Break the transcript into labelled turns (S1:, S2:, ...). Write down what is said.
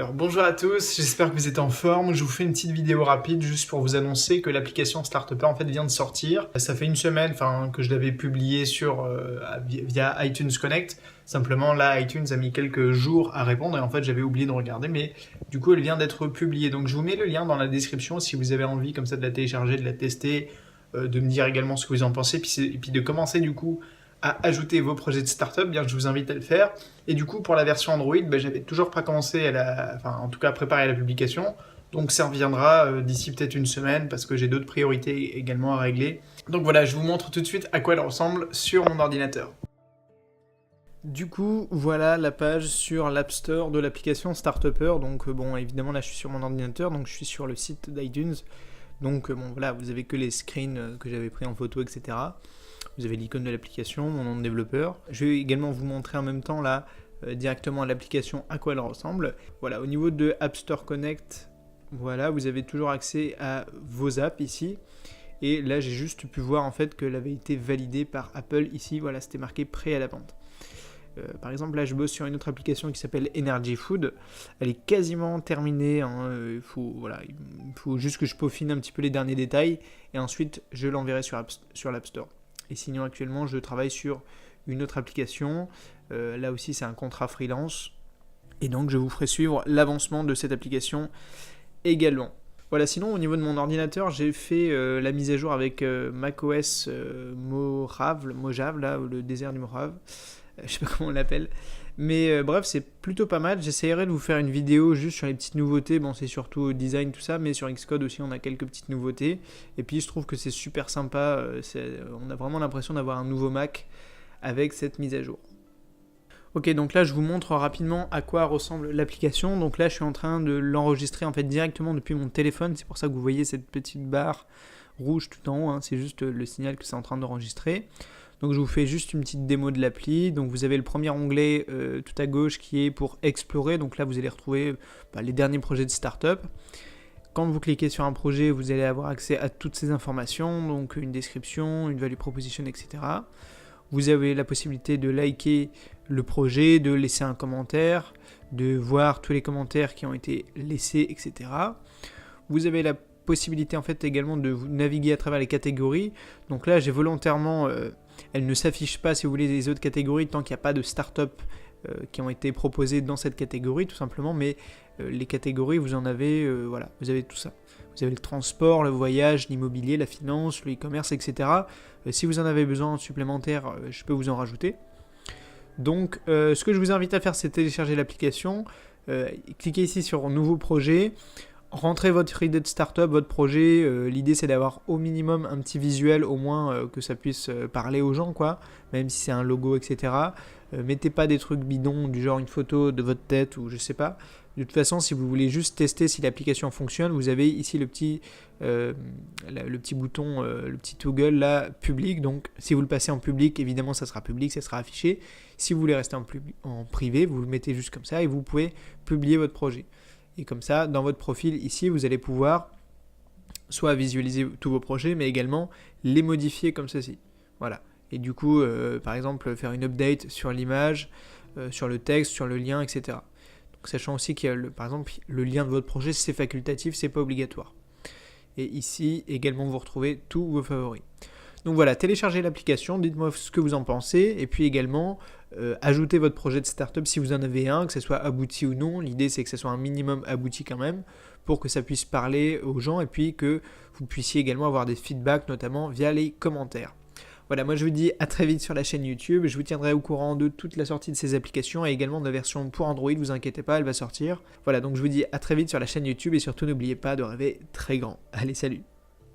S1: Alors bonjour à tous, j'espère que vous êtes en forme. Je vous fais une petite vidéo rapide juste pour vous annoncer que l'application Startupper en fait vient de sortir. Ça fait une semaine que je l'avais publié via iTunes Connect. Simplement là iTunes a mis quelques jours à répondre et en fait j'avais oublié de regarder, mais du coup elle vient d'être publiée. Donc je vous mets le lien dans la description si vous avez envie comme ça de la télécharger, de la tester, de me dire également ce que vous en pensez et puis de commencer du coup à ajouter vos projets de startup, bien je vous invite à le faire. Et du coup, pour la version Android, j'avais toujours pas commencé en tout cas à préparer la publication. Donc ça reviendra d'ici peut-être une semaine parce que j'ai d'autres priorités également à régler. Donc voilà, je vous montre tout de suite à quoi elle ressemble sur mon ordinateur. Du coup, voilà la page sur l'App Store de l'application Startupper. Donc bon, évidemment là je suis sur mon ordinateur, donc je suis sur le site d'iTunes. Donc bon voilà, vous avez que les screens que j'avais pris en photo, etc. Vous avez l'icône de l'application, mon nom de développeur. Je vais également vous montrer en même temps là directement l'application à quoi elle ressemble. Voilà, au niveau de App Store Connect, voilà, vous avez toujours accès à vos apps ici. Et là, j'ai juste pu voir en fait qu'elle avait été validée par Apple ici. Voilà, c'était marqué prêt à la vente. Par exemple, là, je bosse sur une autre application qui s'appelle Energy Food. Elle est quasiment terminée. Il faut juste que je peaufine un petit peu les derniers détails. Et ensuite, je l'enverrai sur l'App Store. Et sinon, actuellement, je travaille sur une autre application. Là aussi, c'est un contrat freelance. Et donc, je vous ferai suivre l'avancement de cette application également. Voilà, sinon, au niveau de mon ordinateur, j'ai fait la mise à jour avec macOS Mojave, là, le désert du Mojave. Je sais pas comment on l'appelle. Mais bref, c'est plutôt pas mal. J'essaierai de vous faire une vidéo juste sur les petites nouveautés. Bon, c'est surtout design, tout ça, mais sur Xcode aussi, on a quelques petites nouveautés. Et puis, je trouve que c'est super sympa. On a vraiment l'impression d'avoir un nouveau Mac avec cette mise à jour. Ok, donc là, je vous montre rapidement à quoi ressemble l'application. Donc là, je suis en train de l'enregistrer en fait directement depuis mon téléphone. C'est pour ça que vous voyez cette petite barre rouge tout en haut. C'est juste le signal que c'est en train d'enregistrer. Donc je vous fais juste une petite démo de l'appli. Donc vous avez le premier onglet tout à gauche qui est pour explorer. Donc là vous allez retrouver les derniers projets de start-up. Quand vous cliquez sur un projet, vous allez avoir accès à toutes ces informations, donc une description, une value proposition, etc. Vous avez la possibilité de liker le projet, de laisser un commentaire, de voir tous les commentaires qui ont été laissés, etc. Vous avez la possibilité en fait également de naviguer à travers les catégories. Donc là j'ai volontairement elle ne s'affiche pas, si vous voulez, les autres catégories tant qu'il n'y a pas de start-up qui ont été proposées dans cette catégorie, tout simplement. Mais les catégories, vous en avez, vous avez tout ça. Vous avez le transport, le voyage, l'immobilier, la finance, le e-commerce, etc. Si vous en avez besoin supplémentaire, je peux vous en rajouter. Donc, ce que je vous invite à faire, c'est télécharger l'application. Cliquez ici sur Nouveau projet. Rentrez votre idée de startup, votre projet. L'idée c'est d'avoir au minimum un petit visuel, au moins que ça puisse parler aux gens, quoi. Même si c'est un logo, etc. Mettez pas des trucs bidons du genre une photo de votre tête ou je sais pas. De toute façon, si vous voulez juste tester si l'application fonctionne, vous avez ici le petit bouton, le petit toggle là, public. Donc si vous le passez en public, évidemment ça sera public, ça sera affiché. Si vous voulez rester en privé, vous le mettez juste comme ça et vous pouvez publier votre projet. Et comme ça, dans votre profil ici, vous allez pouvoir soit visualiser tous vos projets, mais également les modifier comme ceci. Voilà. Et du coup, par exemple, faire une update sur l'image, sur le texte, sur le lien, etc. Donc, sachant aussi qu'il y a, par exemple, le lien de votre projet, c'est facultatif, c'est pas obligatoire. Et ici, également, vous retrouvez tous vos favoris. Donc voilà, téléchargez l'application, dites-moi ce que vous en pensez, et puis également, ajoutez votre projet de startup si vous en avez un, que ce soit abouti ou non. L'idée c'est que ce soit un minimum abouti quand même, pour que ça puisse parler aux gens, et puis que vous puissiez également avoir des feedbacks, notamment via les commentaires. Voilà, moi je vous dis à très vite sur la chaîne YouTube, je vous tiendrai au courant de toute la sortie de ces applications, et également de la version pour Android, vous inquiétez pas, elle va sortir. Voilà, donc je vous dis à très vite sur la chaîne YouTube, et surtout n'oubliez pas de rêver très grand. Allez, salut!